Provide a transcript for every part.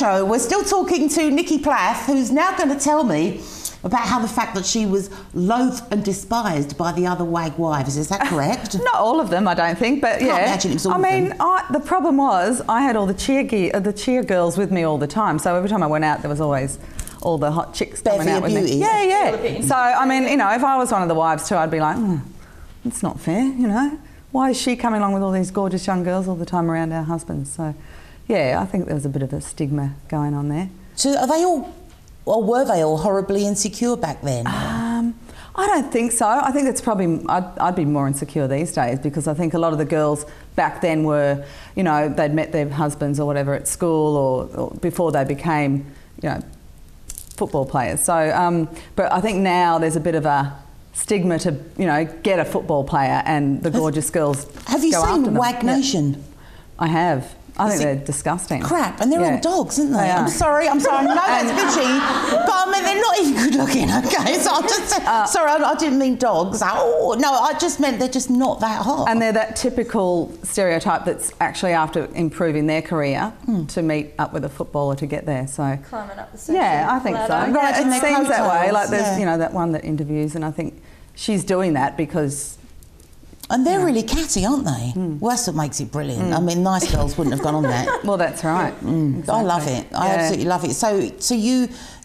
show. We're still talking to Nikki Plath, who's now going to tell me about how the fact that she was loathed and despised by the other WAG wives. Is that correct? Not all of them, I don't think, but yeah. Can't imagine it was all of them. The problem was I had all the cheer girls with me all the time. So every time I went out, there was always all the hot chicks coming out with me. Yeah, yeah. So I mean, you know, if I was one of the wives too, I'd be like, it's not fair, you know. Why is she coming along with all these gorgeous young girls all the time around our husbands? So, yeah, I think there was a bit of a stigma going on there. So are they all, or were they all horribly insecure back then? I don't think so. I think it's probably, I'd be more insecure these days because I think a lot of the girls back then were, you know, they'd met their husbands or whatever at school or before they became, you know, football players. So, but I think now there's a bit of a stigma to, you know, get a football player and the gorgeous girls go after them. Have you seen WAG Nation? Yeah. I have. I think they're disgusting. Crap, and they're all dogs, aren't they? I'm sorry, no, that's bitchy, but I mean, they're not even good looking, okay? So I'm just, sorry, I didn't mean dogs. Oh, no, I just meant they're just not that hot. And they're that typical stereotype that's actually after improving their career to meet up with a footballer to get there, so. Climbing up the section. Yeah, I think so. Right, it seems that way, like there's, you know, that one that interviews, and I think she's doing that because... And they're really catty, aren't they? Well, that's what makes it brilliant. I mean, nice girls wouldn't have gone on that. Well, that's right. Exactly. I love it. I absolutely love it. So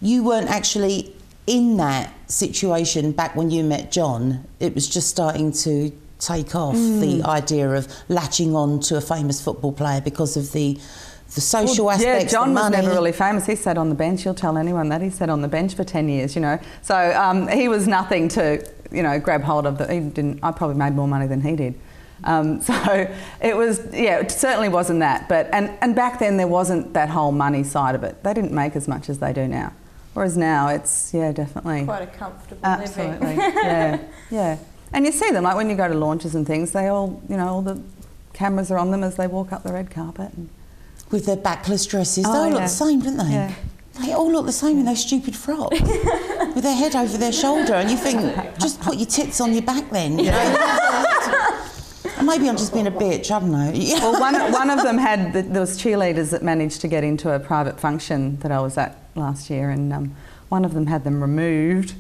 you weren't actually in that situation back when you met John. It was just starting to take off, the idea of latching on to a famous football player because of the social aspects, John the money. was never really famous. He sat on the bench. He'll tell anyone that. He sat on the bench for 10 years, you know. So he was nothing to, you know, grab hold of. I probably made more money than he did. So it was, it certainly wasn't that. But and back then there wasn't that whole money side of it. They didn't make as much as they do now. Whereas now it's, definitely. Quite a comfortable absolutely. living. Yeah. And you see them, like when you go to launches and things, they all, you know, all the cameras are on them as they walk up the red carpet. And with their backless dresses. They all look the same, don't they? Yeah. They all look the same in those stupid frocks. With their head over their shoulder, and you think, just put your tits on your back then, you know? Maybe I'm just being a bitch, I don't know. Well, one of them had, there was cheerleaders that managed to get into a private function that I was at last year, and one of them had them removed.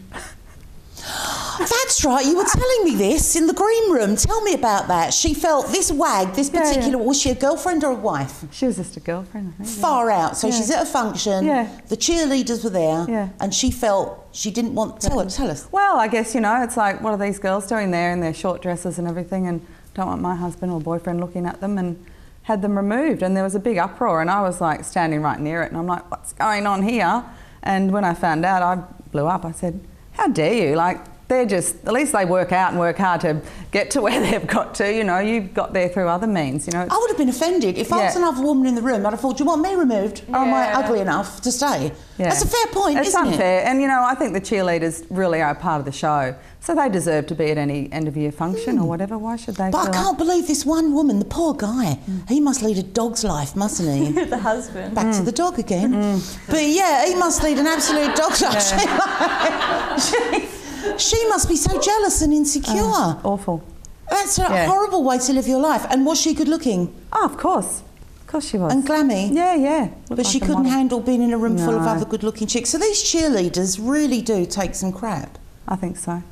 That's right, you were telling me this in the green room. Tell me about that. She felt this WAG, this particular... Was she a girlfriend or a wife? She was just a girlfriend, I think. Far out. So she's at a function, the cheerleaders were there, and she felt she didn't want... Tell us. Well, I guess, you know, it's like, what are these girls doing there in their short dresses and everything, and don't want my husband or boyfriend looking at them, and had them removed. And there was a big uproar, and I was, like, standing right near it, and I'm like, what's going on here? And when I found out, I blew up. I said, how dare you? Like, they're just, at least they work out and work hard to get to where they've got to, you know, you've got there through other means, you know. I would have been offended. If I was another woman in the room, I'd have thought, do you want me removed? Or am I ugly enough to stay? Yeah. That's a fair point, isn't it? It's unfair. And, you know, I think the cheerleaders really are part of the show. So they deserve to be at any end-of-year function or whatever. Why should they? But I can't believe this one woman, the poor guy. He must lead a dog's life, mustn't he? The husband. Back to the dog again. But, yeah, he must lead an absolute dog's life. She must be so jealous and insecure. Awful. That's a horrible way to live your life. And was she good looking? Oh, of course. Of course she was. And glammy? Yeah. But she couldn't handle being in a room full of other good looking chicks. So these cheerleaders really do take some crap. I think so.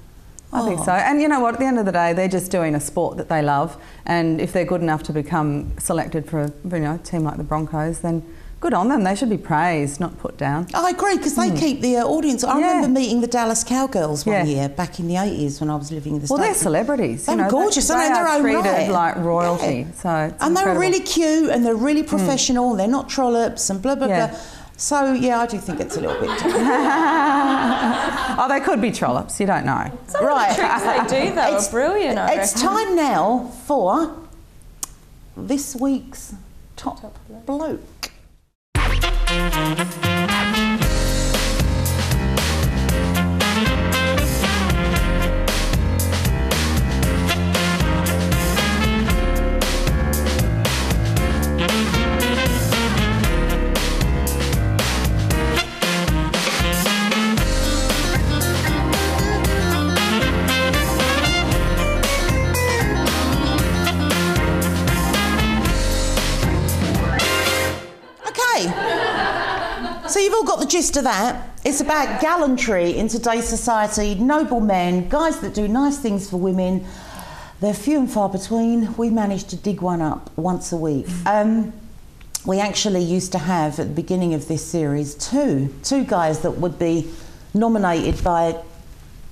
I think so. And you know what, at the end of the day, they're just doing a sport that they love. And if they're good enough to become selected for a team like the Broncos, then good on them. They should be praised, not put down. I agree, because they keep the audience. I remember meeting the Dallas Cowgirls one year back in the 80s when I was living in the States. Well, they're celebrities. They're gorgeous, and they're their own right. treated like royalty. So it's and they're really cute, and they're really professional. They're not trollops and blah blah blah. So yeah, I do think it's a little bit. Oh, they could be trollops. You don't know. Some of the tricks they do though are brilliant. It's time now for this week's top bloke. the gist of that. It's about gallantry in today's society, noble men, guys that do nice things for women. They're few and far between. We managed to dig one up once a week. We actually used to have, at the beginning of this series, two guys that would be nominated by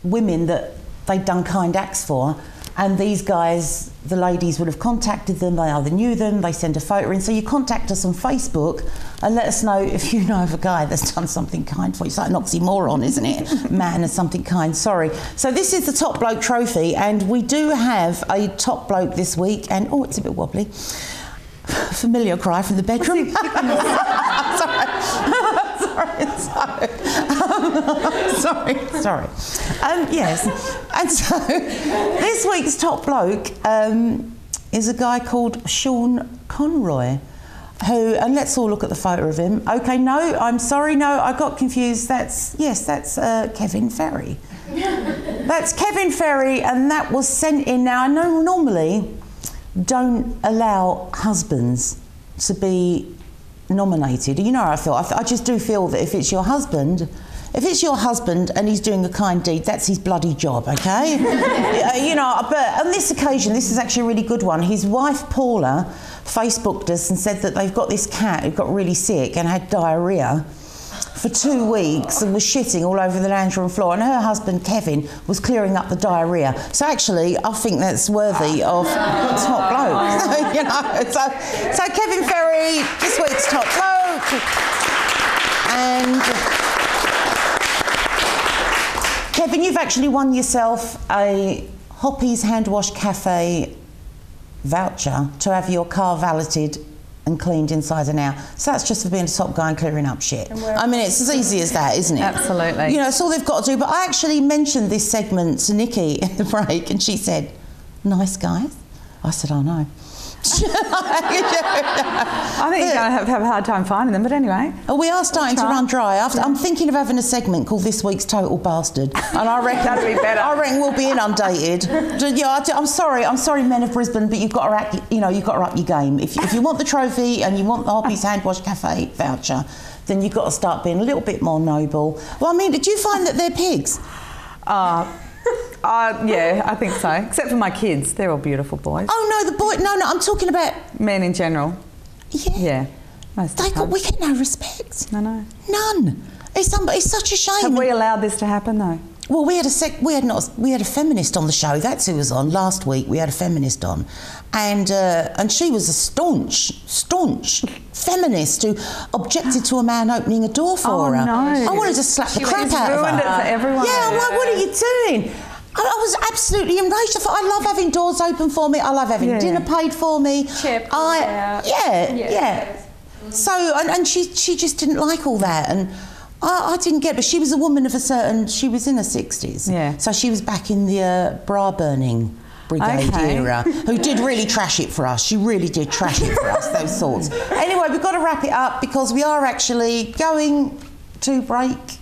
women that they'd done kind acts for, and these guys, the ladies would have contacted them, they either knew them, they send a photo in. So you contact us on Facebook and let us know if you know of a guy that's done something kind for you. It's like an oxymoron, isn't it? Man is something kind, sorry. So this is the Top Bloke Trophy, and we do have a top bloke this week, and oh, it's a bit wobbly. Familiar cry from the bedroom. Sorry. Yes. And so this week's top bloke is a guy called Sean Conroy, who, and let's all look at the photo of him. Okay, no, I'm sorry, no, I got confused. That's Kevin Ferry. That's Kevin Ferry, and that was sent in. Now, I know normally don't allow husbands to be nominated. You know how I feel. I just do feel that if it's your husband and he's doing a kind deed, that's his bloody job, okay? You know, but on this occasion, this is actually a really good one. His wife, Paula, Facebooked us and said that they've got this cat who got really sick and had diarrhea for 2 weeks and was shitting all over the lounge room floor, and her husband Kevin was clearing up the diarrhea. So actually, I think that's worthy of top bloke. You know, so Kevin Ferry, this week's top bloke, and Kevin, you've actually won yourself a Hoppy's Hand Wash Cafe voucher to have your car valeted and cleaned inside and out. So that's just for being a top guy and clearing up shit. I mean, it's as easy as that, isn't it? Absolutely. You know, it's all they've got to do. But I actually mentioned this segment to Nikki in the break, and she said, "Nice guys." I said, "I know." I think you're going to have a hard time finding them, but anyway. We are starting to run dry. I'm thinking of having a segment called This Week's Total Bastard, and I reckon that'd be better. I reckon we'll be inundated. Yeah, I'm sorry, men of Brisbane, but you've got to up your game. If you want the trophy and you want the Hoppy's Hand Wash Cafe voucher, then you've got to start being a little bit more noble. Well, I mean, did you find that they're pigs? Yeah, I think so. Except for my kids, they're all beautiful boys. Oh no, no, I'm talking about men in general. Yeah, most we get no respect. I know. None. It's such a shame. Have we allowed this to happen though? Well, we had a feminist on the show. That's who was on last week. We had a feminist on, and she was a staunch feminist who objected to a man opening a door for her. No. I wanted to slap the crap out of her. Ruined it for everyone. Yeah, I'm like, what are you doing? I was absolutely enraged. I thought, I love having doors open for me. I love having dinner paid for me. Yeah. So, and she just didn't like all that, and I didn't get it, but she was a woman of she was in her 60s. Yeah. So she was back in the bra burning brigade era, who did really trash it for us. She really did trash it for us, those sorts. Anyway, we've got to wrap it up because we are actually going to break,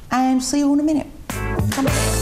and see you all in a minute. Come on.